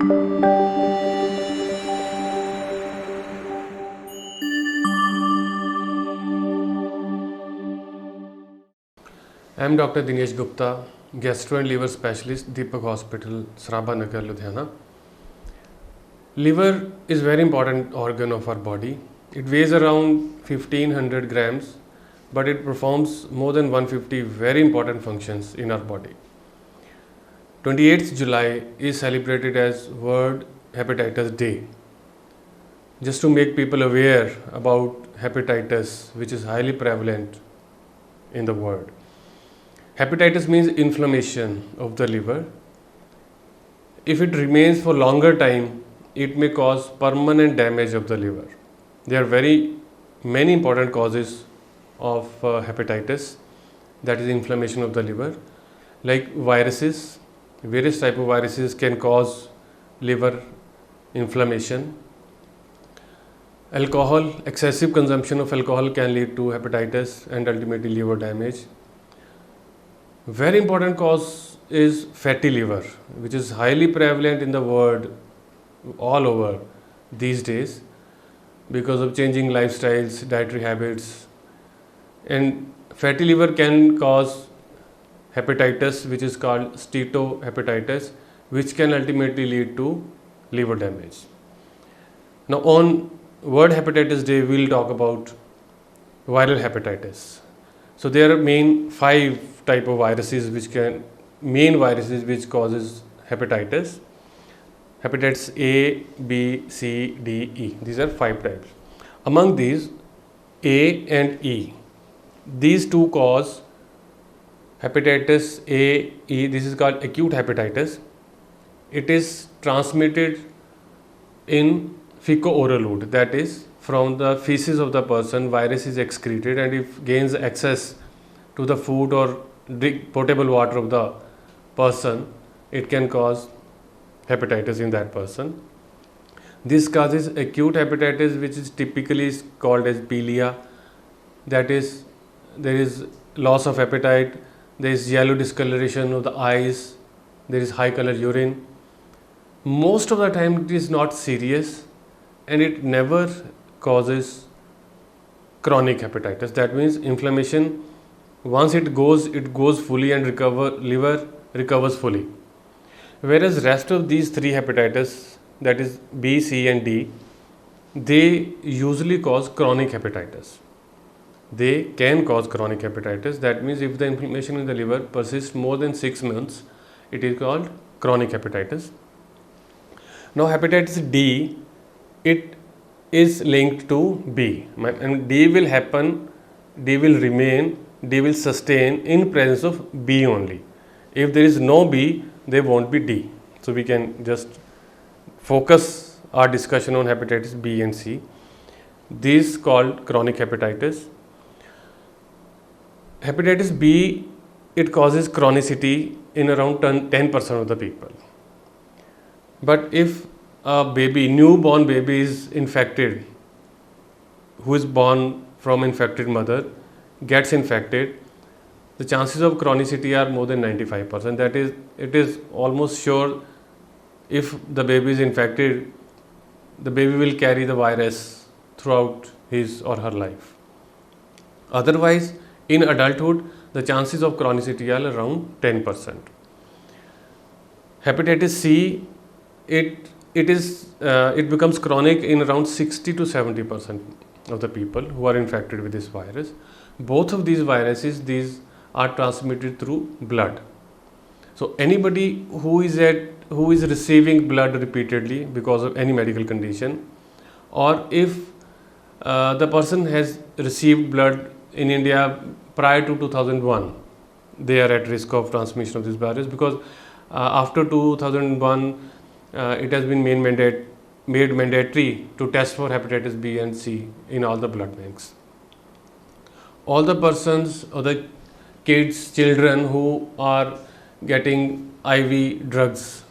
I am Dr. Dinesh Gupta, Gastro and Liver Specialist, Deepak Hospital, Sarabha Nagar, Ludhiana. Liver is very important organ of our body. It weighs around 1500 grams, but it performs more than 150 very important functions in our body. 28th July is celebrated as World Hepatitis Day. Just to make people aware about hepatitis, which is highly prevalent in the world. Hepatitis means inflammation of the liver. If it remains for longer time, it may cause permanent damage of the liver. There are many important causes of hepatitis, that is inflammation of the liver, like viruses. Various type of viruses can cause liver inflammation. Alcohol, excessive consumption of alcohol can lead to hepatitis and ultimately liver damage. Very important cause is fatty liver, which is highly prevalent in the world all over these days because of changing lifestyles, dietary habits. And fatty liver can cause hepatitis, which is called steatohepatitis, which can ultimately lead to liver damage. Now on World Hepatitis Day, we will talk about viral hepatitis. So there are main 5 type of viruses which causes hepatitis. Hepatitis A, B, C, D, E. These are 5 types. Among these, A and E, these two cause hepatitis A, E. This is called acute hepatitis. It is transmitted in fecal-oral route, that is from the feces of the person. Virus is excreted, and if gains access to the food or potable water of the person, it can cause hepatitis in that person. This causes acute hepatitis, which is typically called as pilia. That is, there is loss of appetite, there is yellow discoloration of the eyes, there is high color urine. Most of the time it is not serious and it never causes chronic hepatitis. That means inflammation, once it goes fully and liver recovers fully. Whereas rest of these 3 hepatitis, that is B, C and D, they usually cause chronic hepatitis. They can cause chronic hepatitis. That means if the inflammation in the liver persists more than 6 months, it is called chronic hepatitis. Now hepatitis D, it is linked to B, and D will happen, D will remain, D will sustain in presence of B only. If there is no B, there won't be D. So we can just focus our discussion on hepatitis B and C. These called chronic hepatitis. Hepatitis B, it causes chronicity in around 10% of the people. But if a newborn baby is infected, who is born from infected mother, gets infected, the chances of chronicity are more than 95%. That is, it is almost sure if the baby is infected, the baby will carry the virus throughout his or her life. Otherwise, in adulthood, the chances of chronicity are around 10%. Hepatitis C, it becomes chronic in around 60 to 70% of the people who are infected with this virus. Both of these viruses, these are transmitted through blood. So anybody who is receiving blood repeatedly because of any medical condition, or if the person has received blood in India prior to 2001, they are at risk of transmission of this virus, because after 2001 it has been made mandatory to test for hepatitis B and C in all the blood banks. All the persons or the children who are getting IV drugs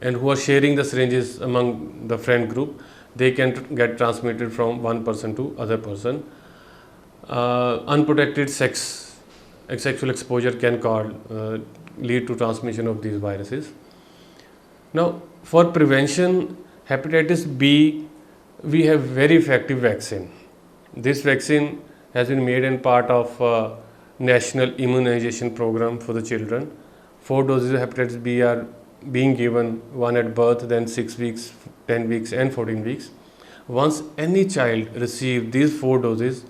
and who are sharing the syringes among the friend group, they can get transmitted from one person to other person. Unprotected sexual exposure can lead to transmission of these viruses. Now, for prevention hepatitis B, we have very effective vaccine. This vaccine has been made and part of national immunization program for the children. 4 doses of hepatitis B are being given, one at birth, then 6 weeks, 10 weeks and 14 weeks. Once any child receives these 4 doses,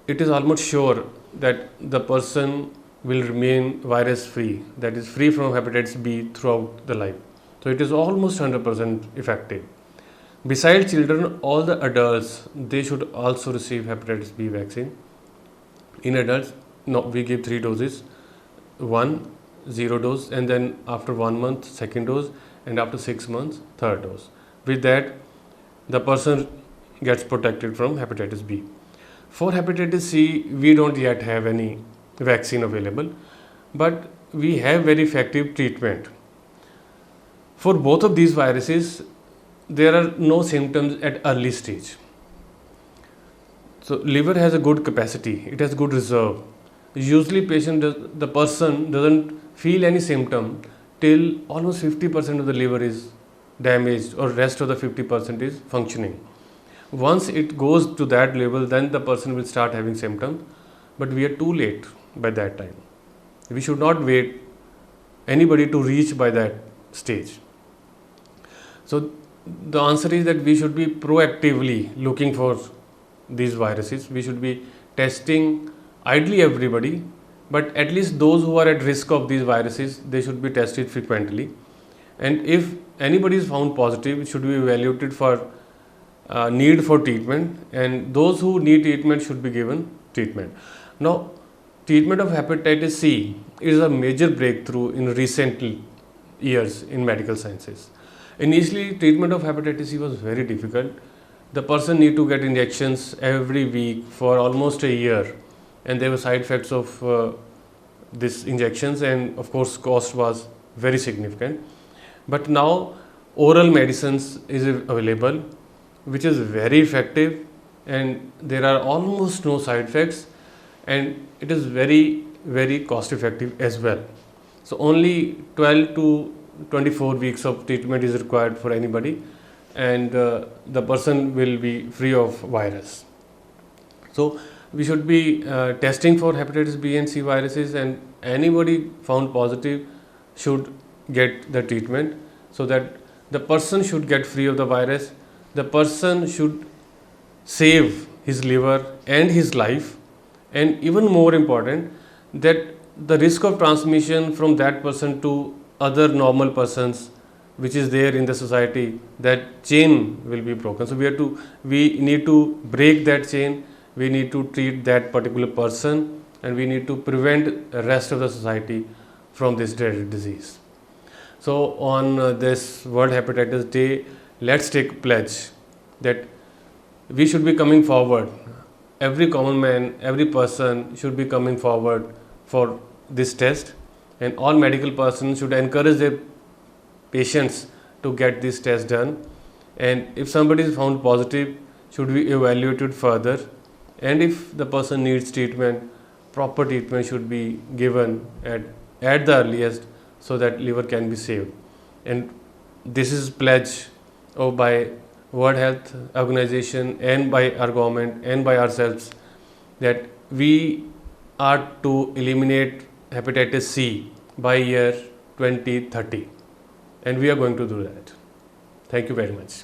it is almost sure that the person will remain virus free, that is free from hepatitis B throughout the life. So it is almost 100% effective. Besides children, all the adults, they should also receive hepatitis B vaccine. In adults, no, we give 3 doses, 1 0 dose, and then after 1 month second dose, and after 6 months third dose. With that, the person gets protected from hepatitis B. For hepatitis C, we don't yet have any vaccine available, but we have very effective treatment. For both of these viruses, there are no symptoms at early stage. So liver has a good capacity, it has good reserve. Usually the person doesn't feel any symptom till almost 50% of the liver is damaged, or rest of the 50% is functioning. Once it goes to that level, then the person will start having symptoms, but we are too late by that time. We should not wait anybody to reach by that stage. So the answer is that we should be proactively looking for these viruses. We should be testing ideally everybody, but at least those who are at risk of these viruses, they should be tested frequently. And if anybody is found positive, it should be evaluated for need for treatment, and those who need treatment should be given treatment. Now, treatment of hepatitis C is a major breakthrough in recent years in medical sciences. Initially, treatment of hepatitis C was very difficult. The person need to get injections every week for almost a year, and there were side effects of these injections, and of course cost was very significant. But now oral medicines is available, which is very effective, and there are almost no side effects, and it is very cost effective as well. So only 12 to 24 weeks of treatment is required for anybody, and the person will be free of virus. So we should be testing for hepatitis B and C viruses, and anybody found positive should get the treatment, so that the person should get free of the virus. The person should save his liver and his life, and even more important, that the risk of transmission from that person to other normal persons which is there in the society, that chain will be broken. So we need to break that chain. We need to treat that particular person, and we need to prevent the rest of the society from this dreaded disease. So on this World Hepatitis Day, let's take a pledge that we should be coming forward. Every common man, every person should be coming forward for this test, and all medical persons should encourage their patients to get this test done. And if somebody is found positive, should be evaluated further, and if the person needs treatment, proper treatment should be given at the earliest, so that liver can be saved. And this is pledge by World Health Organization and by our government and by ourselves, that we are to eliminate hepatitis C by year 2030, and we are going to do that. Thank you very much.